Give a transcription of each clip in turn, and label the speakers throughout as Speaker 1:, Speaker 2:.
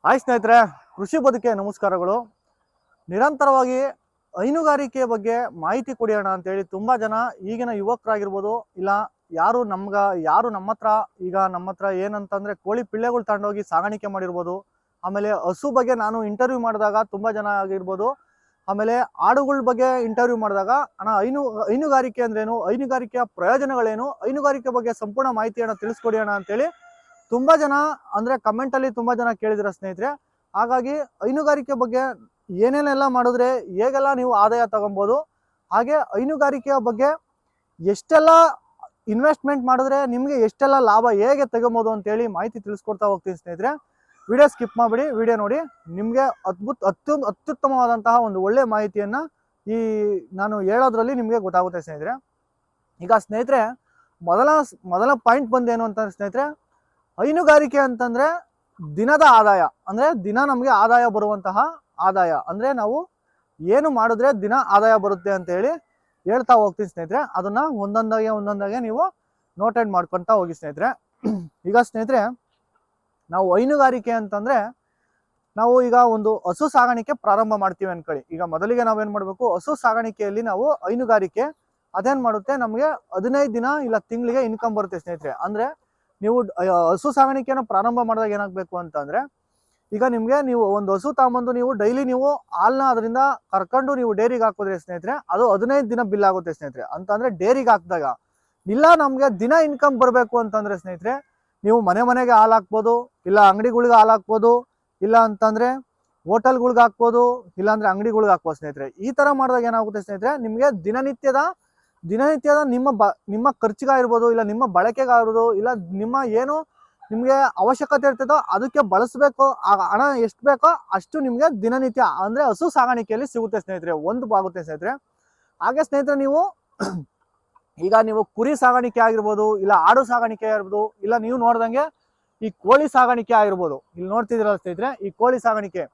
Speaker 1: Hi ಸ್ನೇಹಿತರೆ, ಕೃಷಿ ಬದುಕೆ ನಮಸ್ಕಾರಗಳು. ನಿರಂತರವಾಗಿ ಹೈನುಗಾರಿಕೆ ಬಗ್ಗೆ ಮಾಹಿತಿ ಕೊಡೋಣ ಅಂತೇಳಿ ತುಂಬ ಜನ ಈಗಿನ ಯುವಕರಾಗಿರ್ಬೋದು, ಇಲ್ಲ ಯಾರು ನಮ್ಮ ಹತ್ರ ಈಗ ನಮ್ಮ ಹತ್ರ ಏನಂತಂದರೆ ಕೋಳಿ ಪಿಳ್ಳೆಗಳು ತಗೊಂಡೋಗಿ ಸಾಗಾಣಿಕೆ ಮಾಡಿರ್ಬೋದು. ಆಮೇಲೆ ಹಸು ಬಗ್ಗೆ ನಾನು ಇಂಟರ್ವ್ಯೂ ಮಾಡಿದಾಗ ತುಂಬ ಜನ ಆಗಿರ್ಬೋದು. ಆಮೇಲೆ ಆಡುಗಳ ಬಗ್ಗೆ ಇಂಟರ್ವ್ಯೂ ಮಾಡಿದಾಗ ಅಣ್ಣ ಹೈನುಗಾರಿಕೆ ಅಂದ್ರೇನು, ಹೈನುಗಾರಿಕೆಯ ಪ್ರಯೋಜನಗಳೇನು, ಹೈನುಗಾರಿಕೆ ಬಗ್ಗೆ ಸಂಪೂರ್ಣ ಮಾಹಿತಿಯನ್ನು ತಿಳಿಸ್ಕೊಡಿ ಅಣ್ಣ ಅಂತೇಳಿ ತುಂಬಾ ಜನ ಅಂದ್ರೆ ಕಮೆಂಟ್ ಅಲ್ಲಿ ತುಂಬಾ ಜನ ಕೇಳಿದಿರ ಸ್ನೇಹಿತರೆ. ಹಾಗಾಗಿ ಹೈನುಗಾರಿಕೆ ಬಗ್ಗೆ ಏನೇನೆಲ್ಲ ಮಾಡಿದ್ರೆ ಹೇಗೆಲ್ಲ ನೀವು ಆದಾಯ ತಗೊಬೋದು, ಹಾಗೆ ಹೈನುಗಾರಿಕೆಯ ಬಗ್ಗೆ ಎಷ್ಟೆಲ್ಲ ಇನ್ವೆಸ್ಟ್ಮೆಂಟ್ ಮಾಡಿದ್ರೆ ನಿಮಗೆ ಎಷ್ಟೆಲ್ಲ ಲಾಭ ಹೇಗೆ ತಗೊಬೋದು ಅಂತೇಳಿ ಮಾಹಿತಿ ತಿಳಿಸ್ಕೊಡ್ತಾ ಹೋಗ್ತೀನಿ ಸ್ನೇಹಿತರೆ. ವಿಡಿಯೋ ಸ್ಕಿಪ್ ಮಾಡಿಬಿಡಿ, ವಿಡಿಯೋ ನೋಡಿ. ನಿಮಗೆ ಅತ್ಯುತ್ತಮವಾದಂತಹ ಒಂದು ಒಳ್ಳೆ ಮಾಹಿತಿಯನ್ನ ಈ ನಾನು ಹೇಳೋದ್ರಲ್ಲಿ ನಿಮಗೆ ಗೊತ್ತಾಗುತ್ತೆ ಸ್ನೇಹಿತರೆ. ಈಗ ಸ್ನೇಹಿತರೆ, ಮೊದಲ ಪಾಯಿಂಟ್ ಬಂದೇನು ಅಂತಂದ್ರೆ ಸ್ನೇಹಿತರೆ, ಹೈನುಗಾರಿಕೆ ಅಂತಂದ್ರೆ ದಿನದ ಆದಾಯ, ಅಂದ್ರೆ ದಿನ ನಮಗೆ ಆದಾಯ ಬರುವಂತಹ ಆದಾಯ, ಅಂದ್ರೆ ನಾವು ಏನು ಮಾಡಿದ್ರೆ ದಿನ ಆದಾಯ ಬರುತ್ತೆ ಅಂತ ಹೇಳಿ ಹೇಳ್ತಾ ಹೋಗ್ತೀನಿ ಸ್ನೇಹಿತರೆ. ಅದನ್ನ ಒಂದೊಂದಾಗೆ ನೀವು ನೋಟೆಡ್ ಮಾಡ್ಕೊಂತ ಹೋಗಿ ಸ್ನೇಹಿತರೆ. ಈಗ ಸ್ನೇಹಿತರೆ, ನಾವು ಹೈನುಗಾರಿಕೆ ಅಂತಂದ್ರೆ ನಾವು ಈಗ ಒಂದು ಹಸು ಸಾಗಾಣಿಕೆ ಪ್ರಾರಂಭ ಮಾಡ್ತೀವಿ ಅನ್ಕೊಳ್ಳಿ. ಈಗ ಮೊದಲಿಗೆ ನಾವೇನ್ ಮಾಡ್ಬೇಕು, ಹಸು ಸಾಗಾಣಿಕೆಯಲ್ಲಿ ನಾವು ಹೈನುಗಾರಿಕೆ ಅದೇನ್ ಮಾಡುತ್ತೆ, ನಮಗೆ 15 ದಿನ ಇಲ್ಲ ತಿಂಗಳಿಗೆ ಇನ್ಕಮ್ ಬರುತ್ತೆ ಸ್ನೇಹಿತರೆ. ಅಂದ್ರೆ ನೀವು ಹಸು ಸಾಗಾಣಿಕೆನ ಪ್ರಾರಂಭ ಮಾಡಿದಾಗ ಏನಾಗಬೇಕು ಅಂತಂದ್ರೆ, ಈಗ ನಿಮಗೆ ನೀವು ಒಂದು ಹಸು ತಗೊಂಬಂದು ನೀವು ಡೈಲಿ ನೀವು ಹಾಲನ್ನ ಅದರಿಂದ ಕರ್ಕೊಂಡು ನೀವು ಡೈರಿಗೆ ಹಾಕಿದ್ರೆ ಸ್ನೇಹಿತರೆ, ಅದು 15 ದಿನ ಬಿಲ್ ಆಗುತ್ತೆ ಸ್ನೇಹಿತರೆ. ಅಂತಂದ್ರೆ ಡೈರಿಗೆ ಹಾಕಿದಾಗ ಇಲ್ಲ ನಮ್ಗೆ ದಿನ ಇನ್ಕಮ್ ಬರಬೇಕು ಅಂತಂದ್ರೆ ಸ್ನೇಹಿತರೆ, ನೀವು ಮನೆಗೆ ಹಾಲು ಹಾಕ್ಬೋದು, ಇಲ್ಲ ಅಂಗಡಿಗಳಿಗೆ ಹಾಲು ಹಾಕ್ಬೋದು, ಇಲ್ಲ ಅಂತಂದ್ರೆ ಹೋಟೆಲ್ಗಳಿಗೆ ಹಾಕ್ಬೋದು, ಇಲ್ಲ ಅಂದ್ರೆ ಅಂಗಡಿಗಳಿಗೆ ಹಾಕ್ಬೋದು ಸ್ನೇಹಿತರೆ. ಈ ತರ ಮಾಡಿದಾಗ ಏನಾಗುತ್ತೆ ಸ್ನೇಹಿತರೆ, ನಿಮ್ಗೆ ದಿನನಿತ್ಯದ ನಿಮ್ಮ ಖರ್ಚಿಗಾಗಿರ್ಬೋದು, ಇಲ್ಲ ನಿಮ್ಮ ಬಳಕೆಗಾಗಿರ್ಬೋದು, ಇಲ್ಲ ನಿಮ್ಮ ಏನು ನಿಮ್ಗೆ ಅವಶ್ಯಕತೆ ಇರ್ತದೋ ಅದಕ್ಕೆ ಬಳಸಬೇಕು, ಆ ಹಣ ಎಷ್ಟು ಬೇಕೋ ಅಷ್ಟು ನಿಮ್ಗೆ ದಿನನಿತ್ಯ ಅಂದ್ರೆ ಹಸು ಸಾಗಾಣಿಕೆಯಲ್ಲಿ ಸಿಗುತ್ತೆ ಸ್ನೇಹಿತರೆ, ಒಂದು ಆಗುತ್ತೆ ಸ್ನೇಹಿತರೆ. ಹಾಗೆ ಸ್ನೇಹಿತರೆ, ಈಗ ನೀವು ಕುರಿ ಸಾಗಾಣಿಕೆ ಆಗಿರ್ಬೋದು, ಇಲ್ಲ ಆಡು ಸಾಗಾಣಿಕೆ ಆಗಿರ್ಬೋದು, ಇಲ್ಲ ನೀವು ನೋಡ್ದಂಗೆ ಈ ಕೋಳಿ ಸಾಗಾಣಿಕೆ ಆಗಿರ್ಬೋದು, ಇಲ್ಲಿ ನೋಡ್ತಿದ್ದೀರಲ್ಲ ಸ್ನೇಹಿತರೆ, ಈ ಕೋಳಿ ಸಾಗಾಣಿಕೆ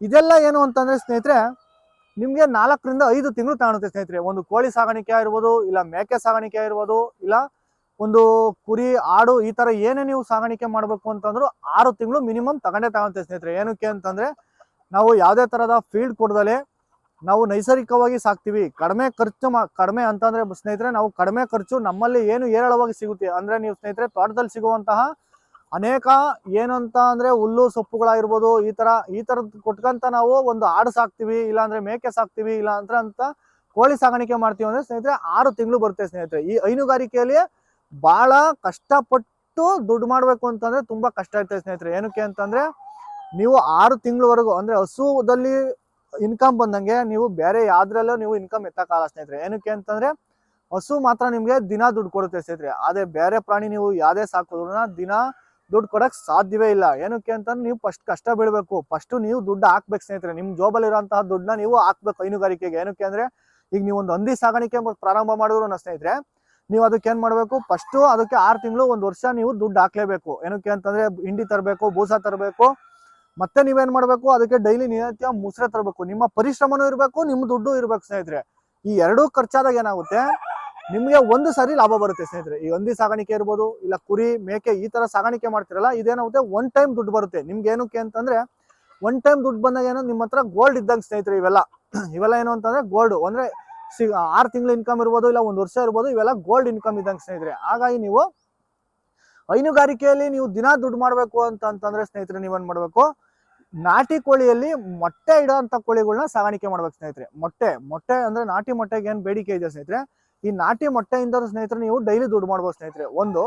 Speaker 1: ಇದೆಲ್ಲ ಏನು ಅಂತಂದ್ರೆ ಸ್ನೇಹಿತರೆ, ನಿಮ್ಗೆ 4 ರಿಂದ 5 ತಿಂಗಳು ತಗೊಳುತ್ತೆ ಸ್ನೇಹಿತರೆ. ಒಂದು ಕೋಳಿ ಸಾಗಾಣಿಕೆ ಆಗಿರ್ಬೋದು, ಇಲ್ಲ ಮೇಕೆ ಸಾಗಾಣಿಕೆ ಆಗಿರ್ಬೋದು, ಇಲ್ಲ ಒಂದು ಕುರಿ ಆಡು ಈ ತರ ಏನೇ ನೀವು ಸಾಗಾಣಿಕೆ ಮಾಡ್ಬೇಕು ಅಂತಂದ್ರು 6 ತಿಂಗಳು ಮಿನಿಮಮ್ ತಗೊಂತೆ ಸ್ನೇಹಿತರೆ. ಏನಕ್ಕೆ ಅಂತಂದ್ರೆ, ನಾವು ಯಾವುದೇ ತರದ ಫೀಲ್ಡ್ ಕೊಡದಲೆ ನಾವು ನೈಸರ್ಗಿಕವಾಗಿ ಸಾಕ್ತಿವಿ, ಕಡಿಮೆ ಅಂತಂದ್ರೆ ಸ್ನೇಹಿತರೆ, ನಾವು ಕಡಿಮೆ ಖರ್ಚು ನಮ್ಮಲ್ಲಿ ಏನು ಹೇರಳವಾಗಿ ಸಿಗುತ್ತೆ. ಅಂದ್ರೆ ನೀವು ಸ್ನೇಹಿತರೆ ತೋಟದಲ್ಲಿ ಸಿಗುವಂತಹ ಅನೇಕ ಏನಂತ ಅಂದ್ರೆ ಹುಲ್ಲು ಸೊಪ್ಪುಗಳಾಗಿರ್ಬೋದು, ಈ ತರದ್ ಕೊಟ್ಕಂತ ನಾವು ಒಂದು ಆಡು ಸಾಕ್ತಿವಿ, ಇಲ್ಲ ಅಂದ್ರೆ ಮೇಕೆ ಸಾಕ್ತಿವಿ, ಇಲ್ಲ ಅಂತ ಕೋಳಿ ಸಾಗಾಣಿಕೆ ಮಾಡ್ತೀವಿ ಅಂದ್ರೆ ಸ್ನೇಹಿತರೆ 6 ತಿಂಗಳು ಬರುತ್ತೆ ಸ್ನೇಹಿತರೆ. ಈ ಹೈನುಗಾರಿಕೆಯಲ್ಲಿ ಬಹಳ ಕಷ್ಟಪಟ್ಟು ದುಡ್ಡು ಮಾಡ್ಬೇಕು ಅಂತಂದ್ರೆ ತುಂಬಾ ಕಷ್ಟ ಇರ್ತದೆ ಸ್ನೇಹಿತರೆ. ಏನಕ್ಕೆ ಅಂತಂದ್ರೆ, ನೀವು 6 ತಿಂಗಳವರೆಗೂ ಅಂದ್ರೆ ಹಸುದಲ್ಲಿ ಇನ್ಕಮ್ ಬಂದಂಗೆ ನೀವು ಬೇರೆ ಯಾವ್ದ್ರಲ್ಲೂ ನೀವು ಇನ್ಕಮ್ ಎತ್ತಕ್ಕಾಗಲ್ಲ ಸ್ನೇಹಿತರೆ. ಏನಕ್ಕೆ ಅಂತಂದ್ರೆ, ಹಸು ಮಾತ್ರ ನಿಮ್ಗೆ ದಿನ ದುಡ್ಡು ಕೊಡುತ್ತೆ ಸ್ನೇಹಿತರೆ. ಅದೇ ಬೇರೆ ಪ್ರಾಣಿ ನೀವು ಯಾವ್ದೇ ಸಾಕೋದ್ರೂ ದಿನ ದುಡ್ಡು ಕೊಡಕ್ ಸಾಧ್ಯವೇ ಇಲ್ಲ. ಏನಕ್ಕೆ ಅಂತಂದ್ರೆ, ನೀವು ಫಸ್ಟ್ ಕಷ್ಟ ಬೀಳ್ಬೇಕು, ಫಸ್ಟ್ ನೀವು ದುಡ್ಡು ಹಾಕ್ಬೇಕು ಸ್ನೇಹಿತರೆ. ನಿಮ್ ಜೋಬಲ್ಲಿ ಇರೋಂತಹ ದುಡ್ಡನ್ನ ನೀವು ಹಾಕ್ಬೇಕು ಹೈನುಗಾರಿಕೆಗೆ. ಏನಕ್ಕೆ ಅಂದ್ರೆ, ಈಗ ನೀವು ಒಂದು ಹಂದಿ ಸಾಗಾಣಿಕೆ ಪ್ರಾರಂಭ ಮಾಡಿದ್ರು ಸ್ನೇಹಿತರೆ, ನೀವು ಅದಕ್ಕೆ ಏನ್ ಮಾಡ್ಬೇಕು, ಫಸ್ಟ್ ಅದಕ್ಕೆ 6 ತಿಂಗಳು 1 ವರ್ಷ ನೀವು ದುಡ್ಡು ಹಾಕ್ಲೇಬೇಕು. ಏನಕ್ಕೆ ಅಂತಂದ್ರೆ, ಹಿಂಡಿ ತರಬೇಕು, ಬೂಸ ತರಬೇಕು, ಮತ್ತೆ ನೀವೇನ್ ಮಾಡ್ಬೇಕು, ಅದಕ್ಕೆ ಡೈಲಿ ನಿತ್ಯ ಮುಸ್ರೆ ತರಬೇಕು. ನಿಮ್ಮ ಪರಿಶ್ರಮನೂ ಇರಬೇಕು, ನಿಮ್ಮ ದುಡ್ಡು ಇರ್ಬೇಕು ಸ್ನೇಹಿತರೆ. ಈ ಎರಡೂ ಖರ್ಚಾದಾಗ ಏನಾಗುತ್ತೆ, ನಿಮ್ಗೆ ಒಂದು ಸಾರಿ ಲಾಭ ಬರುತ್ತೆ ಸ್ನೇಹಿತರೆ. ಈ ಹಂದಿ ಸಾಗಾಣಿಕೆ ಇರ್ಬೋದು, ಇಲ್ಲ ಕುರಿ ಮೇಕೆ ಈ ತರ ಸಾಗಾಣಿಕೆ ಮಾಡ್ತಿರಲ್ಲ, ಇದೇನಾಗುತ್ತೆ, 1 ಟೈಮ್ ದುಡ್ಡು ಬರುತ್ತೆ ನಿಮ್ಗೆ. ಏನಕ್ಕೆ ಅಂತಂದ್ರೆ, 1 ಟೈಮ್ ದುಡ್ಡು ಬಂದಾಗ ಏನೋ ನಿಮ್ಮ ಹತ್ರ ಗೋಲ್ಡ್ ಇದ್ದಂಗೆ ಸ್ನೇಹಿತರೆ. ಇವೆಲ್ಲ ಏನು ಅಂತಂದ್ರೆ ಗೋಲ್ಡ್, ಅಂದ್ರೆ 6 ತಿಂಗಳು ಇನ್ಕಮ್ ಇರ್ಬೋದು, ಇಲ್ಲ 1 ವರ್ಷ ಇರ್ಬೋದು, ಇವೆಲ್ಲ ಗೋಲ್ಡ್ ಇನ್ಕಮ್ ಇದ್ದಂಗೆ ಸ್ನೇಹಿತರೆ. ಹಾಗಾಗಿ ನೀವು ಹೈನುಗಾರಿಕೆಯಲ್ಲಿ ನೀವು ದಿನ ದುಡ್ಡು ಮಾಡ್ಬೇಕು ಅಂತಂದ್ರೆ ಸ್ನೇಹಿತರೆ, ನೀವೇನ್ ಮಾಡ್ಬೇಕು, ನಾಟಿ ಕೋಳಿಯಲ್ಲಿ ಮೊಟ್ಟೆ ಇಡೋಂಥ ಕೋಳಿಗಳನ್ನ ಸಾಗಾಣಿಕೆ ಮಾಡ್ಬೇಕು ಸ್ನೇಹಿತರೆ. ಮೊಟ್ಟೆ ಅಂದ್ರೆ ನಾಟಿ ಮೊಟ್ಟೆಗೆ ಏನ್ ಬೇಡಿಕೆ ಇದೆ ಸ್ನೇಹಿತರೆ, ಈ ನಾಟಿ ಮೊಟ್ಟೆಯಿಂದ ಸ್ನೇಹಿತರೆ ನೀವು ಡೈಲಿ ದುಡ್ಡು ಮಾಡ್ಬೋದು ಸ್ನೇಹಿತರೆ. ಒಂದು,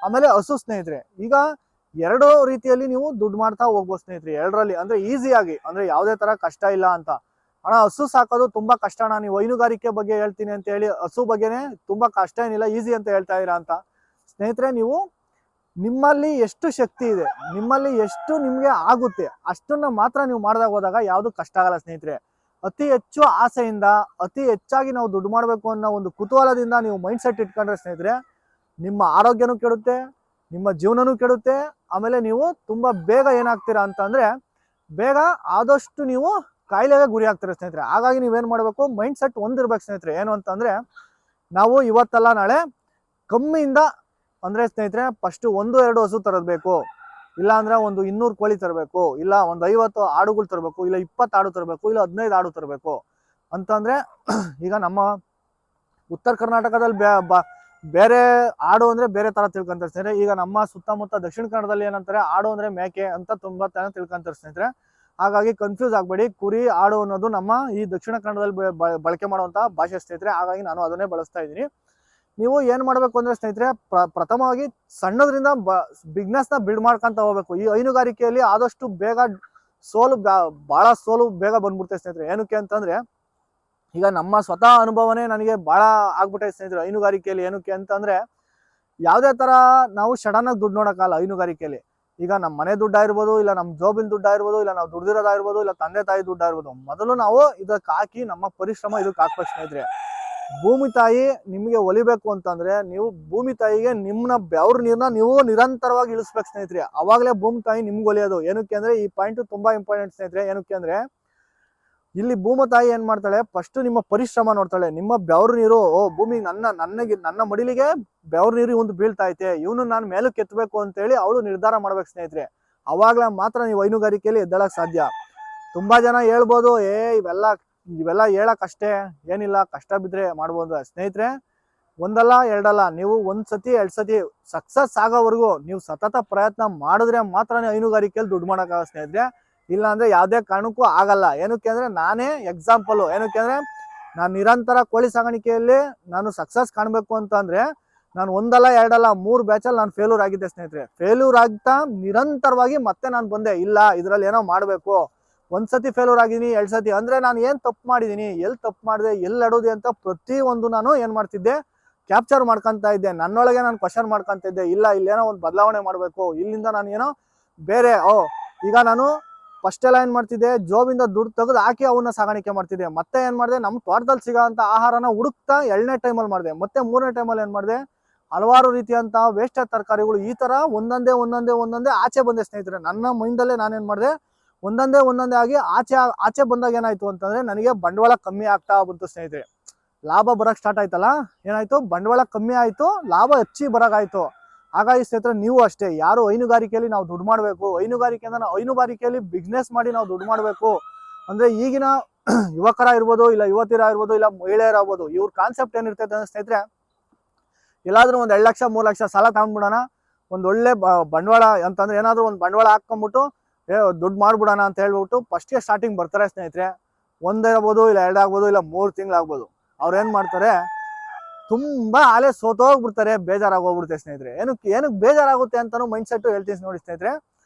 Speaker 1: ಆಮೇಲೆ ಹಸು ಸ್ನೇಹಿತರೆ, ಈಗ 2 ರೀತಿಯಲ್ಲಿ ನೀವು ದುಡ್ಡು ಮಾಡ್ತಾ ಹೋಗ್ಬೋದು ಸ್ನೇಹಿತರೆ. 2ರಲ್ಲಿ ಅಂದ್ರೆ ಈಸಿಯಾಗಿ, ಅಂದ್ರೆ ಯಾವುದೇ ತರ ಕಷ್ಟ ಇಲ್ಲ ಅಂತ. ಅಣ್ಣ ಹಸು ಸಾಕೋದು ತುಂಬಾ ಕಷ್ಟ ಅಣ್ಣ, ನೀವು ಹೈನುಗಾರಿಕೆ ಬಗ್ಗೆ ಹೇಳ್ತೀನಿ ಅಂತ ಹೇಳಿ ಹಸು ಬಗ್ಗೆನೆ ತುಂಬಾ ಕಷ್ಟ ಏನಿಲ್ಲ, ಈಸಿ ಅಂತ ಹೇಳ್ತಾ ಇದ್ದೀರಾ ಅಂತ ಸ್ನೇಹಿತರೆ. ನೀವು ನಿಮ್ಮಲ್ಲಿ ಎಷ್ಟು ಶಕ್ತಿ ಇದೆ, ನಿಮ್ಮಲ್ಲಿ ಎಷ್ಟು ನಿಮ್ಗೆ ಆಗುತ್ತೆ ಅಷ್ಟನ್ನ ಮಾತ್ರ ನೀವು ಮಾಡಿದಾಗ ಹೋದಾಗ ಯಾವ್ದು ಕಷ್ಟ ಆಗಲ್ಲ ಸ್ನೇಹಿತರೆ. ಅತಿ ಹೆಚ್ಚು ಆಸೆಯಿಂದ, ಅತಿ ಹೆಚ್ಚಾಗಿ ನಾವು ದುಡ್ಡು ಮಾಡ್ಬೇಕು ಅನ್ನೋ ಒಂದು ಕುತೂಹಲದಿಂದ ನೀವು ಮೈಂಡ್ ಸೆಟ್ ಇಟ್ಕೊಂಡ್ರೆ ಸ್ನೇಹಿತರೆ, ನಿಮ್ಮ ಆರೋಗ್ಯನೂ ಕೆಡುತ್ತೆ, ನಿಮ್ಮ ಜೀವನನೂ ಕೆಡುತ್ತೆ. ಆಮೇಲೆ ನೀವು ತುಂಬಾ ಬೇಗ ಏನಾಗ್ತೀರಾ ಅಂತಂದ್ರೆ, ಬೇಗ ಆದಷ್ಟು ನೀವು ಕಾಯಿಲೆಗೆ ಗುರಿ ಆಗ್ತೀರಾ ಸ್ನೇಹಿತರೆ. ಹಾಗಾಗಿ ನೀವೇನ್ ಮಾಡ್ಬೇಕು, ಮೈಂಡ್ ಸೆಟ್ ಒಂದಿರ್ಬೇಕು ಸ್ನೇಹಿತರೆ. ಏನು ಅಂತಂದ್ರೆ, ನಾವು ಇವತ್ತಲ್ಲ ನಾಳೆ ಕಮ್ಮಿಯಿಂದ ಅಂದ್ರೆ ಸ್ನೇಹಿತರೆ, ಫಸ್ಟ್ 1-2 ಹಸು ತರಬೇಕು. ಇಲ್ಲ ಅಂದ್ರೆ ಒಂದು 200 ಕೋಳಿ ತರಬೇಕು, ಇಲ್ಲ ಒಂದು 50 ಆಡುಗಳು ತರಬೇಕು, ಇಲ್ಲ 20 ಆಡು ತರಬೇಕು, ಇಲ್ಲ 15 ಆಡು ತರಬೇಕು ಅಂತಂದ್ರೆ ಈಗ ನಮ್ಮ ಉತ್ತರ ಕರ್ನಾಟಕದಲ್ಲಿ ಬೇರೆ ಆಡು ಅಂದ್ರೆ ಬೇರೆ ತರ ತಿಳ್ಕೊಂತಾರೆ ಸ್ನೇಹಿತರೆ. ಈಗ ನಮ್ಮ ಸುತ್ತಮುತ್ತ ದಕ್ಷಿಣ ಕನ್ನಡದಲ್ಲಿ ಏನಂತಾರೆ, ಆಡು ಅಂದ್ರೆ ಮೇಕೆ ಅಂತ ತುಂಬಾ ತರ ತಿಳ್ಕೊಂತಾರೆ ಸ್ನೇಹಿತರೆ. ಹಾಗಾಗಿ ಕನ್ಫ್ಯೂಸ್ ಆಗ್ಬೇಡಿ. ಕುರಿ ಆಡು ಅನ್ನೋದು ನಮ್ಮ ಈ ದಕ್ಷಿಣ ಕನ್ನಡದಲ್ಲಿ ಬಳಕೆ ಮಾಡುವಂತ ಭಾಷೆ ಸ್ನೇಹಿತರೆ. ಹಾಗಾಗಿ ನಾನು ಅದನ್ನೇ ಬಳಸ್ತಾ ಇದ್ದೀನಿ. ನೀವು ಏನ್ ಮಾಡ್ಬೇಕು ಅಂದ್ರೆ ಸ್ನೇಹಿತರೆ, ಪ್ರಥಮವಾಗಿ ಸಣ್ಣದ್ರಿಂದ ಬಿಸ್ನೆಸ್ ನ ಬಿಲ್ಡ್ ಮಾಡ್ಕೊಂತ ಹೋಗ್ಬೇಕು. ಈ ಹೈನುಗಾರಿಕೆಯಲ್ಲಿ ಆದಷ್ಟು ಬೇಗ ಬಹಳ ಸೋಲು ಬೇಗ ಬಂದ್ಬಿಡ್ತೇವೆ ಸ್ನೇಹಿತರೆ. ಏನಕ್ಕೆ ಅಂತಂದ್ರೆ ಈಗ ನಮ್ಮ ಸ್ವತಃ ಅನುಭವನೇ ನನಗೆ ಬಹಳ ಆಗ್ಬಿಟ್ಟೈತೆ ಸ್ನೇಹಿತರೆ ಹೈನುಗಾರಿಕೆಯಲ್ಲಿ. ಏನಕ್ಕೆ ಅಂತಂದ್ರೆ ಯಾವುದೇ ತರ ನಾವು ಸಡನ್ ಆಗಿ ದುಡ್ಡು ನೋಡಕ್ಕಲ್ಲ ಹೈನುಗಾರಿಕೆಯಲ್ಲಿ. ಈಗ ನಮ್ಮ ಮನೆ ದುಡ್ಡಾಗಿರ್ಬೋದು, ಇಲ್ಲ ನಮ್ಮ ಜೋಬಿನ ದುಡ್ಡಾಗಿರ್ಬೋದು, ಇಲ್ಲ ನಾವು ದುಡ್ದಿರೋದಾಗಿರ್ಬೋದು, ಇಲ್ಲ ತಂದೆ ತಾಯಿ ದುಡ್ಡಾಗಿರ್ಬೋದು, ಮೊದಲು ನಾವು ಇದಕ್ಕೆ ಹಾಕಿ ನಮ್ಮ ಪರಿಶ್ರಮ ಇದಕ್ಕೆ ಹಾಕ್ಬೇಕು ಸ್ನೇಹಿತರೆ. ಭೂಮಿ ತಾಯಿ ನಿಮಗೆ ಒಲಿಬೇಕು ಅಂತಂದ್ರೆ ನೀವು ಭೂಮಿ ತಾಯಿಗೆ ನಿಮ್ಮನ್ನ ಬೆವ್ರ ನೀರ್ನ ನೀವು ನಿರಂತರವಾಗಿ ಇಳಿಸ್ಬೇಕು ಸ್ನೇಹಿತರೆ. ಅವಾಗಲೇ ಭೂಮಿ ತಾಯಿ ನಿಮ್ಗೆ ಒಲಿಯೋದು. ಏನಕ್ಕೆ ಅಂದ್ರೆ ಈ ಪಾಯಿಂಟ್ ತುಂಬಾ ಇಂಪಾರ್ಟೆಂಟ್ ಸ್ನೇಹಿತರೆ. ಏನಕ್ಕೆ ಅಂದ್ರೆ ಇಲ್ಲಿ ಭೂಮಿ ತಾಯಿ ಏನ್ ಮಾಡ್ತಾಳೆ, ಫಸ್ಟ್ ನಿಮ್ಮ ಪರಿಶ್ರಮ ನೋಡ್ತಾಳೆ. ನಿಮ್ಮ ಬೆವ್ರ ನೀರು, ಭೂಮಿ ನನ್ನ ಮಡಿಲಿಗೆ ಬೆವ್ರ ನೀರು ಒಂದು ಬೀಳ್ತಾ ಐತೆ, ಇವನು ನಾನು ಮೇಲಕ್ಕೆ ಎತ್ತಬೇಕು ಅಂತೇಳಿ ಅವಳು ನಿರ್ಧಾರ ಮಾಡ್ಬೇಕು ಸ್ನೇಹಿತರೆ. ಅವಾಗ್ಲೇ ಮಾತ್ರ ನೀವು ಹೈನುಗಾರಿಕೆಯಲ್ಲಿ ಎದ್ದೇಳಕ್ ಸಾಧ್ಯ. ತುಂಬಾ ಜನ ಹೇಳ್ಬೋದು, ಇವೆಲ್ಲ ಹೇಳಕ್ ಅಷ್ಟೇ, ಏನಿಲ್ಲ, ಕಷ್ಟ ಬಿದ್ರೆ ಮಾಡ್ಬೋದು ಸ್ನೇಹಿತರೆ. ಒಂದಲ್ಲ ಎರಡಲ್ಲ, ನೀವು 1 ಸತಿ 2 ಸತಿ ಸಕ್ಸಸ್ ಆಗೋವರೆಗೂ ನೀವು ಸತತ ಪ್ರಯತ್ನ ಮಾಡಿದ್ರೆ ಮಾತ್ರ ಹೈನುಗಾರಿಕೆಯಲ್ಲಿ ದುಡ್ಡು ಮಾಡಕ್ಕಾಗ ಸ್ನೇಹಿತರೆ. ಇಲ್ಲ ಅಂದ್ರೆ ಯಾವುದೇ ಕಾರಣಕ್ಕೂ ಆಗಲ್ಲ. ಏನಕ್ಕೆ ಅಂದ್ರೆ ನಾನೇ ಎಕ್ಸಾಂಪಲ್. ಏನಕ್ಕೆ ಅಂದ್ರೆ ನಾನು ನಿರಂತರ ಕೋಳಿ ಸಾಗಾಣಿಕೆಯಲ್ಲಿ ನಾನು ಸಕ್ಸಸ್ ಕಾಣಬೇಕು ಅಂತ ಅಂದ್ರೆ ನಾನು ಒಂದಲ್ಲ ಎರಡಲ್ಲ 3 ಬ್ಯಾಚಲ್ಲಿ ನಾನು ಫೇಲ್ಯೂರ್ ಆಗಿದ್ದೆ ಸ್ನೇಹಿತರೆ. ಫೇಲ್ಯೂರ್ ಆಗ್ತಾ ನಿರಂತರವಾಗಿ ಮತ್ತೆ ನಾನು ಬಂದೆ, ಇಲ್ಲ ಇದ್ರಲ್ಲಿ ಏನೋ ಮಾಡ್ಬೇಕು. 1 ಸತಿ ಫೇಲ್ಯೂರ್ ಆಗಿದ್ದೀನಿ, 2 ಸತಿ ಅಂದ್ರೆ ನಾನು ಏನ್ ತಪ್ಪು ಮಾಡಿದೀನಿ, ಎಲ್ಲಿ ತಪ್ಪು ಮಾಡಿದೆ, ಎಲ್ಲಿ ಅಡೋದಿ ಅಂತ ಪ್ರತಿ ಒಂದು ನಾನು ಏನ್ ಮಾಡ್ತಿದ್ದೆ, ಕ್ಯಾಪ್ಚರ್ ಮಾಡ್ಕೊಂತ ಇದ್ದೆ. ನನ್ನೊಳಗೆ ನಾನು ಕ್ವಶನ್ ಮಾಡ್ಕೊಂತ ಇದ್ದೆ, ಇಲ್ಲ ಇಲ್ಲೇನೋ ಒಂದು ಬದಲಾವಣೆ ಮಾಡ್ಬೇಕು, ಇಲ್ಲಿಂದ ನಾನು ಏನೋ ಬೇರೆ ಈಗ ನಾನು ಫಸ್ಟ್ ಎಲ್ಲ ಏನ್ ಮಾಡ್ತಿದ್ದೆ, ಜೋಬಿಂದ ದುಡ್ಡು ತೆಗೆದು ಹಾಕಿ ಅವನ್ನ ಸಾಗಾಣಿಕೆ ಮಾಡ್ತಿದ್ದೆ. ಮತ್ತೆ ಏನ್ ಮಾಡಿದೆ, ನಮ್ಮ ತೋಟದಲ್ಲಿ ಸಿಗೋಂತ ಆಹಾರನ ಹುಡುಕ್ತಾ 2ನೇ ಟೈಮಲ್ಲಿ ಮಾಡಿದೆ. ಮತ್ತೆ 3ನೇ ಟೈಮಲ್ಲಿ ಏನ್ ಮಾಡಿದೆ, ಹಲವಾರು ರೀತಿಯಂತ ವೇಸ್ಟೇಜ್ ತರಕಾರಿಗಳು ಈ ತರ ಒಂದೊಂದೇ ಆಚೆ ಬಂದೆ ಸ್ನೇಹಿತರೆ. ನನ್ನ ಮೈಂಡಲ್ಲೇ ನಾನೇನ್ ಮಾಡಿದೆ, ಒಂದೊಂದೇ ಆಗಿ ಆಚೆ ಬಂದಾಗ ಏನಾಯ್ತು ಅಂತಂದ್ರೆ ನನಗೆ ಬಂಡವಾಳ ಕಮ್ಮಿ ಆಗ್ತಾ ಬಂತು ಸ್ನೇಹಿತರೆ. ಲಾಭ ಬರಕ್ ಸ್ಟಾರ್ಟ್ ಆಯ್ತಲ್ಲ, ಏನಾಯ್ತು, ಬಂಡವಾಳ ಕಮ್ಮಿ ಆಯ್ತು, ಲಾಭ ಹೆಚ್ಚಿ ಬರಕಾಯ್ತು. ಹಾಗಾಗಿ ಸ್ನೇಹಿತರೆ ನೀವು ಅಷ್ಟೇ, ಯಾರು ಹೈನುಗಾರಿಕೆಯಲ್ಲಿ ನಾವು ದುಡ್ಡು ಮಾಡಬೇಕು, ಹೈನುಗಾರಿಕೆಯಲ್ಲಿ ಬಿಸ್ನೆಸ್ ಮಾಡಿ ನಾವು ದುಡ್ಡು ಮಾಡಬೇಕು ಅಂದ್ರೆ ಈಗಿನ ಯುವಕರ ಇರ್ಬೋದು, ಇಲ್ಲ ಯುವತಿಯರ ಇರ್ಬೋದು, ಇಲ್ಲ ಮಹಿಳೆಯರಾಗ್ಬೋದು, ಇವ್ರ ಕಾನ್ಸೆಪ್ಟ್ ಏನಿರ್ತೈತೆ ಅಂದ್ರೆ ಸ್ನೇಹಿತರೆ, ಎಲ್ಲಾದ್ರೂ ಒಂದ್ 2 ಲಕ್ಷ 3 ಲಕ್ಷ ಸಾಲ ತಗೊಂಡ್ಬಿಡೋಣ, ಒಂದ್ ಒಳ್ಳೆ ಬಂಡವಾಳ ಅಂತಂದ್ರೆ ಏನಾದ್ರು ಒಂದು ಬಂಡವಾಳ ಹಾಕೊಂಡ್ಬಿಟ್ಟು ದುಡ್ಡು ಮಾಡ್ಬಿಡೋಣ ಅಂತ ಹೇಳ್ಬಿಟ್ಟು ಫಸ್ಟ್ಗೆ ಸ್ಟಾರ್ಟಿಂಗ್ ಬರ್ತಾರೆ ಸ್ನೇಹಿತರೆ. 1 ಆಗ್ಬೋದು, ಇಲ್ಲ 2 ಆಗ್ಬೋದು, ಇಲ್ಲ 3 ತಿಂಗಳಾಗ್ಬೋದು. ಅವ್ರು ಏನ್ ಮಾಡ್ತಾರೆ, ತುಂಬಾ ಆಲೆ ಸೋತೋಗ್ಬಿಡ್ತಾರೆ, ಬೇಜಾರಾಗೋಗ್ಬಿಡುತ್ತೆ ಸ್ನೇಹಿತರೆ. ಏನಕ್ಕೆ ಬೇಜಾರಾಗುತ್ತೆ ಅಂತಾನು ಮೈಂಡ್ ಸೆಟ್ ಹೇಳ್ತೀನಿ ನೋಡಿ ಸ್ನೇಹಿತರೆ.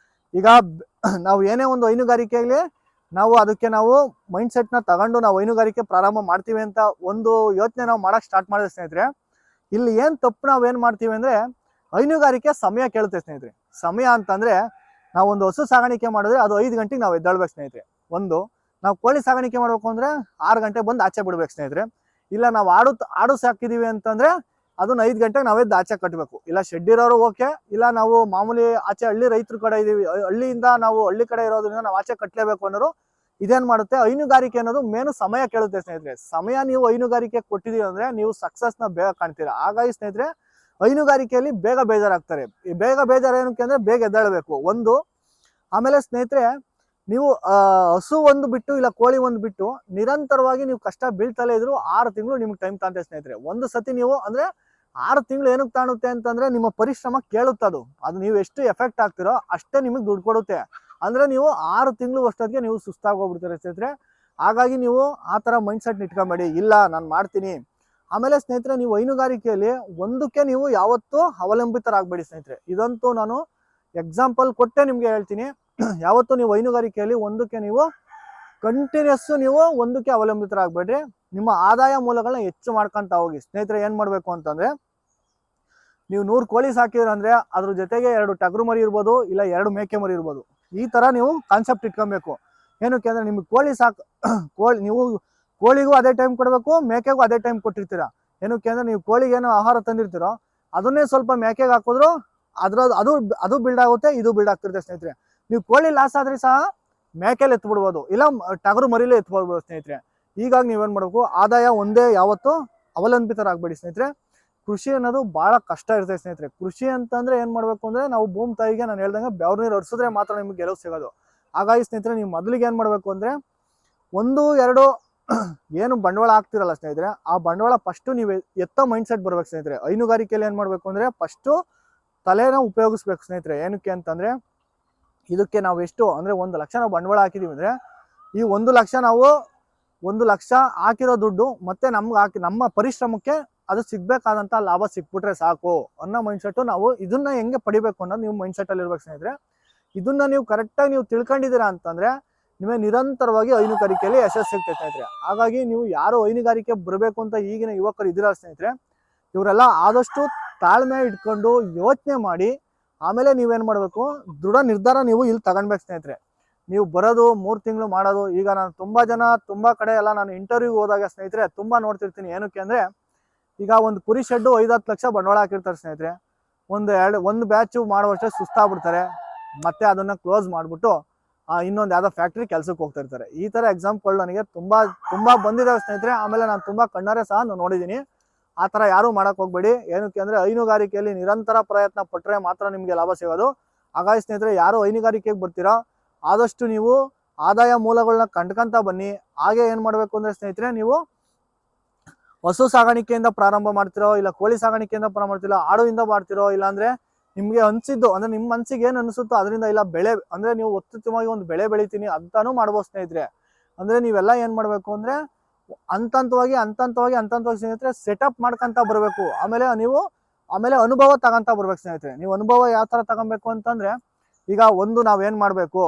Speaker 1: ಈಗ ನಾವು ಏನೇ ಒಂದು ಹೈನುಗಾರಿಕೆಯಲ್ಲಿ ನಾವು ಮೈಂಡ್ ಸೆಟ್ ನ ತಗೊಂಡು ನಾವು ಹೈನುಗಾರಿಕೆ ಪ್ರಾರಂಭ ಮಾಡ್ತೀವಿ ಅಂತ ಒಂದು ಯೋಚನೆ ನಾವು ಮಾಡಕ್ ಸ್ಟಾರ್ಟ್ ಮಾಡಿದ್ರೆ ಸ್ನೇಹಿತರೆ, ಇಲ್ಲಿ ಏನ್ ತಪ್ಪು ನಾವೇನ್ ಮಾಡ್ತೀವಿ ಅಂದ್ರೆ, ಹೈನುಗಾರಿಕೆ ಸಮಯ ಕೇಳುತ್ತೆ ಸ್ನೇಹಿತರೆ. ಸಮಯ ಅಂತಂದ್ರೆ ನಾವು ಒಂದು ಹಸು ಸಾಗಾಣಿಕೆ ಮಾಡಿದ್ರೆ ಅದು 5 ಗಂಟೆಗೆ ನಾವು ಎದ್ದೇಳ್ಬೇಕು ಸ್ನೇಹಿತರೆ. ನಾವು ಕೋಳಿ ಸಾಗಾಣಿಕೆ ಮಾಡ್ಬೇಕು ಅಂದ್ರೆ 6 ಗಂಟೆ ಬಂದು ಆಚೆ ಬಿಡ್ಬೇಕು ಸ್ನೇಹಿತರೆ. ಇಲ್ಲ ನಾವು ಆಡು ಸಾಕಿದೀವಿ ಅಂತಂದ್ರೆ ಅದನ್ನ 5 ಗಂಟೆಗೆ ನಾವೆದ್ದು ಆಚೆ ಕಟ್ಟಬೇಕು. ಇಲ್ಲ ಶೆಡ್ ಇರೋರು ಓಕೆ, ಇಲ್ಲ ನಾವು ಮಾಮೂಲಿ ಆಚೆ ಹಳ್ಳಿ ರೈತರ ಕಡೆ ಇದೀವಿ, ಹಳ್ಳಿ ಕಡೆ ಇರೋದ್ರಿಂದ ನಾವು ಆಚೆ ಕಟ್ಟಲೇಬೇಕು ಅನ್ನೋರು ಇದೇನ್ ಮಾಡುತ್ತೆ, ಹೈನುಗಾರಿಕೆ ಅನ್ನೋದು ಮೇನು ಸಮಯ ಕೇಳುತ್ತೆ ಸ್ನೇಹಿತರೆ. ಸಮಯ ನೀವು ಹೈನುಗಾರಿಕೆ ಕೊಟ್ಟಿದೀವಿ ಅಂದ್ರೆ ನೀವು ಸಕ್ಸಸ್ ನ ಬೇಗ ಕಾಣ್ತೀರಾ. ಹಾಗಾಗಿ ಸ್ನೇಹಿತರೆ ಹೈನುಗಾರಿಕೆಯಲ್ಲಿ ಬೇಗ ಬೇಜಾರಾಗ್ತಾರೆ. ಈ ಬೇಗ ಬೇಜಾರು ಏನಕ್ಕೆ ಅಂದ್ರೆ ಬೇಗ ಎದ್ದೇಳಬೇಕು ಒಂದು. ಆಮೇಲೆ ಸ್ನೇಹಿತರೆ ನೀವು ಹಸು ಒಂದು ಬಿಟ್ಟು ಇಲ್ಲ ಕೋಳಿ ಒಂದು ಬಿಟ್ಟು ನಿರಂತರವಾಗಿ ನೀವು ಕಷ್ಟ ಬೀಳ್ತಲೇ ಇದ್ರು 6 ತಿಂಗಳು ನಿಮ್ಗೆ ಟೈಮ್ ತಾಂತೆ ಸ್ನೇಹಿತರೆ. ಒಂದು ಸತಿ ನೀವು ಅಂದ್ರೆ 6 ತಿಂಗಳು ಏನಕ್ಕೆ ತಾಣುತ್ತೆ ಅಂತಂದ್ರೆ ನಿಮ್ಮ ಪರಿಶ್ರಮ ಕೇಳುತ್ತದು. ಅದು ನೀವು ಎಷ್ಟು ಎಫೆಕ್ಟ್ ಆಗ್ತಿರೋ ಅಷ್ಟೇ ನಿಮಗೆ ದುಡ್ಡು ಕೊಡುತ್ತೆ. ಅಂದ್ರೆ ನೀವು 6 ತಿಂಗಳು ಅಷ್ಟೊತ್ತಿಗೆ ನೀವು ಸುಸ್ತಾಗೋಗ್ಬಿಡ್ತೀರ ಸ್ನೇಹಿತರೆ. ಹಾಗಾಗಿ ನೀವು ಆ ತರ ಮೈಂಡ್ ಸೆಟ್ ಇಟ್ಕೊಂಬೇಡಿ, ಇಲ್ಲ ನಾನು ಮಾಡ್ತೀನಿ. ಆಮೇಲೆ ಸ್ನೇಹಿತರೆ ನೀವು ಹೈನುಗಾರಿಕೆಯಲ್ಲಿ ಒಂದಕ್ಕೆ ನೀವು ಯಾವತ್ತೂ ಅವಲಂಬಿತರಾಗಬೇಡಿ ಸ್ನೇಹಿತರೆ. ಇದಂತೂ ನಾನು ಎಕ್ಸಾಂಪಲ್ ಕೊಟ್ಟೆ ನಿಮ್ಗೆ ಹೇಳ್ತೀನಿ. ಯಾವತ್ತೂ ನೀವು ಹೈನುಗಾರಿಕೆಯಲ್ಲಿ ಒಂದಕ್ಕೆ ನೀವು ಕಂಟಿನ್ಯೂಸ್ ನೀವು ಒಂದಕ್ಕೆ ಅವಲಂಬಿತರಾಗಬೇಡ್ರಿ. ನಿಮ್ಮ ಆದಾಯ ಮೂಲಗಳನ್ನ ಹೆಚ್ಚು ಮಾಡ್ಕೊಂತ ಹೋಗಿ ಸ್ನೇಹಿತರೆ. ಏನ್ ಮಾಡ್ಬೇಕು ಅಂತಂದ್ರೆ, ನೀವು 100 ಕೋಳಿ ಸಾಕಿದ್ರೆ ಅಂದ್ರೆ ಅದ್ರ ಜೊತೆಗೆ 2 ಟಗರು ಮರಿ ಇರ್ಬೋದು, ಇಲ್ಲ 2 ಮೇಕೆ ಮರಿ ಇರ್ಬೋದು. ಈ ತರ ನೀವು ಕಾನ್ಸೆಪ್ಟ್ ಇಟ್ಕೊಬೇಕು. ಏನಕ್ಕೆ ಅಂದ್ರೆ ನಿಮ್ಗೆ ನೀವು ಕೋಳಿಗೂ ಅದೇ ಟೈಮ್ ಕೊಡ್ಬೇಕು, ಮೇಕೆಗೂ ಅದೇ ಟೈಮ್ ಕೊಟ್ಟಿರ್ತೀರಾ. ಏನಕ್ಕೆ ಅಂದ್ರೆ ನೀವು ಕೋಳಿಗೆ ಏನೋ ಆಹಾರ ತಂದಿರ್ತೀರೋ ಅದನ್ನೇ ಸ್ವಲ್ಪ ಮೇಕೆಗೆ ಹಾಕಿದ್ರು ಅದು ಬಿಲ್ಡ್ ಆಗುತ್ತೆ, ಇದು ಬಿಲ್ಡ್ ಆಗ್ತಿರುತ್ತೆ ಸ್ನೇಹಿತರೆ. ನೀವು ಕೋಳಿ ಲಾಸ್ ಆದ್ರೆ ಸಹ ಮೇಕೆಲಿ ಎತ್ಬಿಡ್ಬೋದು, ಇಲ್ಲ ಟಗರು ಮರಿಲೇ ಎತ್ಬಿಡ್ಬೋದು ಸ್ನೇಹಿತರೆ. ಹೀಗಾಗಿ ನೀವೇನ್ ಮಾಡ್ಬೇಕು, ಆದಾಯ ಒಂದೇ ಯಾವತ್ತು ಅವಲಂಬಿತರಾಗಬೇಡಿ ಸ್ನೇಹಿತರೆ. ಕೃಷಿ ಅನ್ನೋದು ಬಹಳ ಕಷ್ಟ ಇರ್ತದೆ ಸ್ನೇಹಿತರೆ. ಕೃಷಿ ಅಂತಂದ್ರೆ ಏನ್ ಮಾಡ್ಬೇಕು ಅಂದ್ರೆ ನಾವು ಭೂಮಿ ತಾಯಿಗೆ ನಾನು ಹೇಳ್ದಂಗೆ ಬೆವರು ನೀರು ಹರಿಸಿದ್ರೆ ಮಾತ್ರ ನಿಮ್ಗೆ ಗೆಲುವು ಸಿಗೋದು. ಹಾಗಾಗಿ ಸ್ನೇಹಿತರೆ ನೀವು ಮೊದಲಿಗೆ ಏನ್ ಮಾಡ್ಬೇಕು ಅಂದ್ರೆ 1-2 ಏನು ಬಂಡವಾಳ ಹಾಕ್ತಿರಲ್ಲ ಸ್ನೇಹಿತರೆ, ಆ ಬಂಡವಾಳ ಫಸ್ಟ್ ನೀವು ಎತ್ತ ಮೈಂಡ್ ಸೆಟ್ ಬರ್ಬೇಕು ಸ್ನೇಹಿತರೆ. ಹೈನುಗಾರಿಕೆಯಲ್ಲಿ ಏನ್ ಮಾಡ್ಬೇಕು ಅಂದ್ರೆ ಫಸ್ಟ್ ತಲೆನ ಉಪಯೋಗಿಸ್ಬೇಕು ಸ್ನೇಹಿತರೆ. ಏನಕ್ಕೆ ಅಂತಂದ್ರೆ ಇದಕ್ಕೆ ನಾವು ಎಷ್ಟು ಅಂದ್ರೆ 1 ಲಕ್ಷ ನಾವು ಬಂಡವಾಳ ಹಾಕಿದೀವಿ ಅಂದ್ರೆ ಈ 1 ಲಕ್ಷ ನಾವು 1 ಲಕ್ಷ ಹಾಕಿರೋ ದುಡ್ಡು ಮತ್ತೆ ನಮ್ಗೆ ನಮ್ಮ ಪರಿಶ್ರಮಕ್ಕೆ ಅದು ಸಿಗ್ಬೇಕಾದಂತ ಲಾಭ ಸಿಕ್ಬಿಟ್ರೆ ಸಾಕು ಅನ್ನೋ ಮೈಂಡ್ ಸೆಟ್. ನಾವು ಇದನ್ನ ಹೆಂಗೆ ಪಡಿಬೇಕು ಅನ್ನೋದು ನೀವು ಮೈಂಡ್ ಸೆಟ್ ಅಲ್ಲಿ ಇರ್ಬೇಕು ಸ್ನೇಹಿತರೆ. ಇದನ್ನ ನೀವು ಕರೆಕ್ಟಾಗಿ ನೀವು ತಿಳ್ಕೊಂಡಿದ್ದೀರಾ ಅಂತಂದ್ರೆ ನಿಮಗೆ ನಿರಂತರವಾಗಿ ಹೈನುಗಾರಿಕೆಯಲ್ಲಿ ಯಶಸ್ಸು ಸಿಗ್ತದೆ ಸ್ನೇಹಿತರೆ. ಹಾಗಾಗಿ ನೀವು ಯಾರು ಹೈನುಗಾರಿಕೆ ಬರಬೇಕು ಅಂತ ಈಗಿನ ಯುವಕರು ಇದ್ದೀರಾ ಸ್ನೇಹಿತರೆ, ಇವರೆಲ್ಲ ಆದಷ್ಟು ತಾಳ್ಮೆ ಇಟ್ಕೊಂಡು ಯೋಚನೆ ಮಾಡಿ ಆಮೇಲೆ ನೀವೇನ್ ಮಾಡ್ಬೇಕು, ದೃಢ ನಿರ್ಧಾರ ನೀವು ಇಲ್ಲಿ ತಗೊಳ್ಬೇಕು ಸ್ನೇಹಿತರೆ. ನೀವು ಬರೋದು 3 ತಿಂಗಳು ಮಾಡೋದು. ಈಗ ನಾನು ತುಂಬಾ ಕಡೆ ಎಲ್ಲ ನಾನು ಇಂಟರ್ವ್ಯೂ ಹೋದಾಗ ಸ್ನೇಹಿತರೆ ತುಂಬಾ ನೋಡ್ತಿರ್ತೀನಿ. ಏನಕ್ಕೆ ಅಂದ್ರೆ ಈಗ ಒಂದು ಕುರಿ ಶೆಡ್ಡು 5-10 ಲಕ್ಷ ಬಂಡವಾಳ ಹಾಕಿರ್ತಾರೆ ಸ್ನೇಹಿತರೆ. ಒಂದು ಬ್ಯಾಚು ಮಾಡುವಷ್ಟೇ ಸುಸ್ತಾಗ್ಬಿಡ್ತಾರೆ. ಮತ್ತೆ ಅದನ್ನ ಕ್ಲೋಸ್ ಮಾಡ್ಬಿಟ್ಟು ಇನ್ನೊಂದು ಯಾವ್ದೋ ಫ್ಯಾಕ್ಟ್ರಿ ಕೆಲ್ಸಕ್ಕೆ ಹೋಗ್ತಾ ಇರ್ತಾರೆ. ಈ ತರ ಎಕ್ಸಾಂಪಲ್ ನನಗೆ ತುಂಬಾ ಬಂದಿದ್ದಾವೆ ಸ್ನೇಹಿತರೆ. ಆಮೇಲೆ ನಾನು ತುಂಬಾ ಕಣ್ಣಾರೆ ಸಹ ನೋಡಿದೀನಿ. ಆ ತರ ಯಾರು ಮಾಡಕ್ ಹೋಗ್ಬೇಡಿ. ಏನಕ್ಕೆ ಅಂದ್ರೆ ಹೈನುಗಾರಿಕೆಯಲ್ಲಿ ನಿರಂತರ ಪ್ರಯತ್ನ ಪಟ್ರೆ ಮಾತ್ರ ನಿಮ್ಗೆ ಲಾಭ ಸಿಗೋದು. ಹಾಗಾಗಿ ಸ್ನೇಹಿತರೆ ಯಾರು ಹೈನುಗಾರಿಕೆಗೆ ಬರ್ತೀರಾ ಆದಷ್ಟು ನೀವು ಆದಾಯ ಮೂಲಗಳನ್ನ ಕಂಡ್ಕಂತ ಬನ್ನಿ. ಹಾಗೆ ಏನ್ ಮಾಡ್ಬೇಕು ಅಂದ್ರೆ ಸ್ನೇಹಿತರೆ, ನೀವು ಹಸು ಸಾಗಾಣಿಕೆಯಿಂದ ಪ್ರಾರಂಭ ಮಾಡ್ತಿರೋ, ಇಲ್ಲ ಕೋಳಿ ಸಾಗಾಣಿಕೆಯಿಂದ ಪ್ರಾರಂಭ ಮಾಡ್ತಿರೋ, ಆಡುವಿಂದ ಮಾಡ್ತಿರೋ, ಇಲ್ಲಾಂದ್ರೆ ನಿಮ್ಗೆ ಅನ್ಸಿದ್ದು ಅಂದ್ರೆ ನಿಮ್ಮ ಮನ್ಸಿಗೆ ಏನ್ ಅನ್ಸುತ್ತೋ ಅದರಿಂದ, ಇಲ್ಲ ಬೆಳೆ ಅಂದ್ರೆ ನೀವು ಅತ್ಯುತ್ತಮವಾಗಿ ಒಂದು ಬೆಳೆ ಬೆಳಿತೀನಿ ಅಂತಾನು ಮಾಡ್ಬೋದು ಸ್ನೇಹಿತರೆ. ಅಂದ್ರೆ ನೀವೆಲ್ಲ ಏನ್ ಮಾಡ್ಬೇಕು ಅಂದ್ರೆ ಹಂತಂತವಾಗಿ ಸ್ನೇಹಿತರೆ ಸೆಟಪ್ ಮಾಡ್ಕೊಂತ ಬರ್ಬೇಕು. ಆಮೇಲೆ ಅನುಭವ ತಗೊಂತ ಬರ್ಬೇಕು ಸ್ನೇಹಿತರೆ. ನೀವು ಅನುಭವ ಯಾವ ತರ ತಗೊಬೇಕು ಅಂತಂದ್ರೆ, ಈಗ ನಾವೇನ್ ಮಾಡ್ಬೇಕು,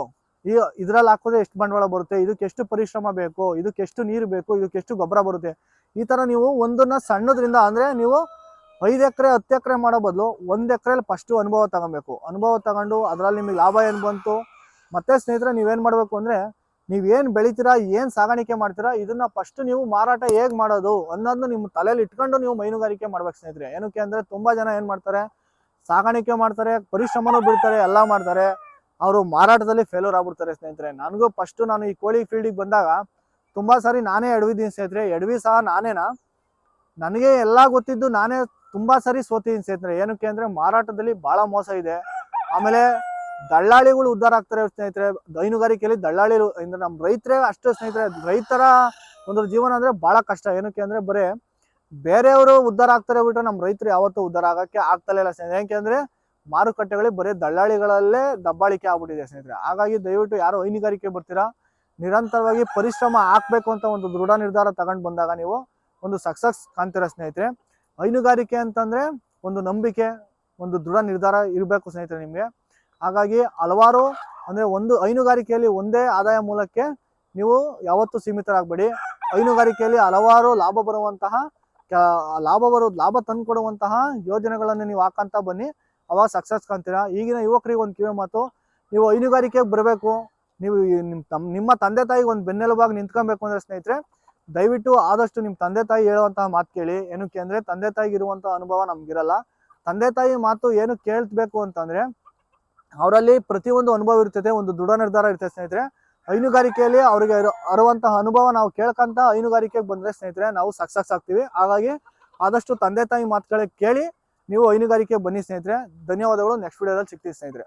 Speaker 1: ಇದ್ರಲ್ಲಿ ಹಾಕೋದ್ರೆ ಎಷ್ಟು ಬಂಡವಾಳ ಬರುತ್ತೆ, ಇದಕ್ಕೆ ಎಷ್ಟು ಪರಿಶ್ರಮ ಬೇಕು, ಇದಕ್ಕೆ ಎಷ್ಟು ನೀರು ಬೇಕು, ಇದಕ್ಕೆ ಎಷ್ಟು ಗೊಬ್ಬರ ಬರುತ್ತೆ, ಈ ತರ ನೀವು ಒಂದನ್ನ ಸಣ್ಣದ್ರಿಂದ ಅಂದ್ರೆ ನೀವು 5 ಎಕರೆ 10 ಎಕರೆ ಮಾಡೋ ಬದಲು 1 ಎಕರೆಲಿ ಫಸ್ಟ್ ಅನುಭವ ತಗೊಬೇಕು. ಅನುಭವ ತಗೊಂಡು ಅದ್ರಲ್ಲಿ ನಿಮಗೆ ಲಾಭ ಏನ್ ಬಂತು, ಮತ್ತೆ ಸ್ನೇಹಿತರೆ ನೀವೇನ್ ಮಾಡ್ಬೇಕು ಅಂದ್ರೆ ನೀವೇನ್ ಬೆಳಿತೀರಾ, ಏನ್ ಸಾಗಾಣಿಕೆ ಮಾಡ್ತೀರಾ, ಇದನ್ನ ಫಸ್ಟ್ ನೀವು ಮಾರಾಟ ಹೇಗ್ ಮಾಡೋದು ಅನ್ನೋದನ್ನ ನಿಮ್ಮ ತಲೆಯಲ್ಲಿ ಇಟ್ಕೊಂಡು ನೀವು ಹೈನುಗಾರಿಕೆ ಮಾಡ್ಬೇಕು ಸ್ನೇಹಿತರೆ. ಏನಕ್ಕೆ ಅಂದ್ರೆ ತುಂಬಾ ಜನ ಏನ್ ಮಾಡ್ತಾರೆ, ಸಾಗಾಣಿಕೆ ಮಾಡ್ತಾರೆ, ಪರಿಶ್ರಮನೂ ಬಿಡ್ತಾರೆ, ಎಲ್ಲ ಮಾಡ್ತಾರೆ, ಅವರು ಮಾರಾಟದಲ್ಲಿ ಫೇಲ್ಯೂರ್ ಆಗ್ಬಿಡ್ತಾರೆ ಸ್ನೇಹಿತರೆ. ನನಗೂ ಫಸ್ಟ್ ನಾನು ಈ ಕೋಳಿ ಫೀಲ್ಡಿಗೆ ಬಂದಾಗ ತುಂಬಾ ಸಾರಿ ನಾನೇ ಎಡವಿದ್ದೀನಿ ಸ್ನೇಹಿತರೆ. ಎಡವಿ ಸಹ ನನಗೆ ಎಲ್ಲ ಗೊತ್ತಿದ್ದು ನಾನೇ ತುಂಬಾ ಸರಿ ಸೋತಿದ್ದೀನಿ ಸ್ನೇಹಿತರೆ. ಏನಕ್ಕೆ ಅಂದ್ರೆ ಮಾರಾಟದಲ್ಲಿ ಬಹಳ ಮೋಸ ಇದೆ. ಆಮೇಲೆ ದಳ್ಳಾಳಿಗಳು ಉದ್ಧಾರ ಆಗ್ತಾರೆ ಸ್ನೇಹಿತರೆ. ಹೈನುಗಾರಿಕೆಯಲ್ಲಿ ದಳ್ಳಾಳಿಗಳು ಅಂದ್ರೆ ನಮ್ಮ ರೈತರೇ ಅಷ್ಟೇ ಸ್ನೇಹಿತರೆ. ರೈತರ ಒಂದು ಜೀವನ ಅಂದ್ರೆ ಬಹಳ ಕಷ್ಟ. ಏನಕ್ಕೆ ಅಂದ್ರೆ ಬರೇ ಬೇರೆಯವರು ಉದ್ಧಾರ ಆಗ್ತಾರೆ ಬಿಟ್ರೆ ನಮ್ಮ ರೈತರು ಯಾವತ್ತೂ ಉದ್ಧಾರ ಆಗಕ್ಕೆ ಆಗ್ತಲೇ ಇಲ್ಲ ಸ್ನೇಹಿತರೆ. ಯಾಕೆ ಅಂದ್ರೆ ಮಾರುಕಟ್ಟೆಗಳಿಗೆ ಬರೀ ದಳ್ಳಾಳಿಗಳಲ್ಲೇ ದಬ್ಬಾಳಿಕೆ ಆಗ್ಬಿಟ್ಟಿದೆ ಸ್ನೇಹಿತರೆ. ಹಾಗಾಗಿ ದಯವಿಟ್ಟು ಯಾರು ಹೈನುಗಾರಿಕೆ ಬರ್ತೀರಾ ನಿರಂತರವಾಗಿ ಪರಿಶ್ರಮ ಹಾಕ್ಬೇಕು ಅಂತ ಒಂದು ದೃಢ ನಿರ್ಧಾರ ತಗೊಂಡು ಬಂದಾಗ ನೀವು ಒಂದು ಸಕ್ಸಸ್ ಕಾಣ್ತೀರಾ ಸ್ನೇಹಿತರೆ. ಹೈನುಗಾರಿಕೆ ಅಂತಂದ್ರೆ ಒಂದು ನಂಬಿಕೆ, ಒಂದು ದೃಢ ನಿರ್ಧಾರ ಇರಬೇಕು ಸ್ನೇಹಿತರೆ ನಿಮ್ಗೆ. ಹಾಗಾಗಿ ಹಲವಾರು ಅಂದ್ರೆ ಒಂದು ಹೈನುಗಾರಿಕೆಯಲ್ಲಿ ಒಂದೇ ಆದಾಯ ಮೂಲಕ್ಕೆ ನೀವು ಯಾವತ್ತೂ ಸೀಮಿತರಾಗಬೇಡಿ. ಹೈನುಗಾರಿಕೆಯಲ್ಲಿ ಹಲವಾರು ಲಾಭ ತಂದುಕೊಡುವಂತಹ ಯೋಜನೆಗಳನ್ನು ನೀವು ಹಾಕಂತ ಬನ್ನಿ, ಅವಾಗ ಸಕ್ಸಸ್ ಕಾಣ್ತೀರಾ. ಈಗಿನ ಯುವಕರಿಗೆ ಒಂದು ಕಿವಿ ಮಾತು, ನೀವು ಹೈನುಗಾರಿಕೆಗೆ ಬರಬೇಕು, ನೀವು ನಿಮ್ಮ ತಂದೆ ತಾಯಿಗೆ ಒಂದು ಬೆನ್ನೆಲುಬಾಗಿ ನಿಂತ್ಕೊಬೇಕು ಅಂದ್ರೆ ಸ್ನೇಹಿತರೆ ದಯವಿಟ್ಟು ಆದಷ್ಟು ನಿಮ್ಮ ತಂದೆ ತಾಯಿ ಹೇಳುವಂತಹ ಮಾತು ಕೇಳಿ. ಏನಕ್ಕೆ ಅಂದ್ರೆ ತಂದೆ ತಾಯಿಗೆ ಇರುವಂತಹ ಅನುಭವ ನಮ್ಗಿರಲ್ಲ. ತಂದೆ ತಾಯಿ ಮಾತು ಏನು ಕೇಳ್ಬೇಕು ಅಂತಂದ್ರೆ ಅವರಲ್ಲಿ ಪ್ರತಿಯೊಂದು ಅನುಭವ ಇರ್ತದೆ, ಒಂದು ದೃಢ ನಿರ್ಧಾರ ಇರ್ತದೆ ಸ್ನೇಹಿತರೆ. ಹೈನುಗಾರಿಕೆಯಲ್ಲಿ ಅವರಿಗೆ ಇರುವಂತಹ ಅನುಭವ ನಾವು ಕೇಳ್ಕಂತ ಹೈನುಗಾರಿಕೆಗೆ ಬಂದ್ರೆ ಸ್ನೇಹಿತರೆ ನಾವು ಸಕ್ಸಸ್ ಆಗ್ತೀವಿ. ಹಾಗಾಗಿ ಆದಷ್ಟು ತಂದೆ ತಾಯಿ ಮಾತುಗಳೇ ಕೇಳಿ ನೀವು ಹೈನುಗಾರಿಕೆ ಬನ್ನಿ ಸ್ನೇಹಿತರೆ. ಧನ್ಯವಾದಗಳು. ನೆಕ್ಸ್ಟ್ ವಿಡಿಯೋದಲ್ಲಿ ಸಿಗ್ತೀವಿ ಸ್ನೇಹಿತರೆ.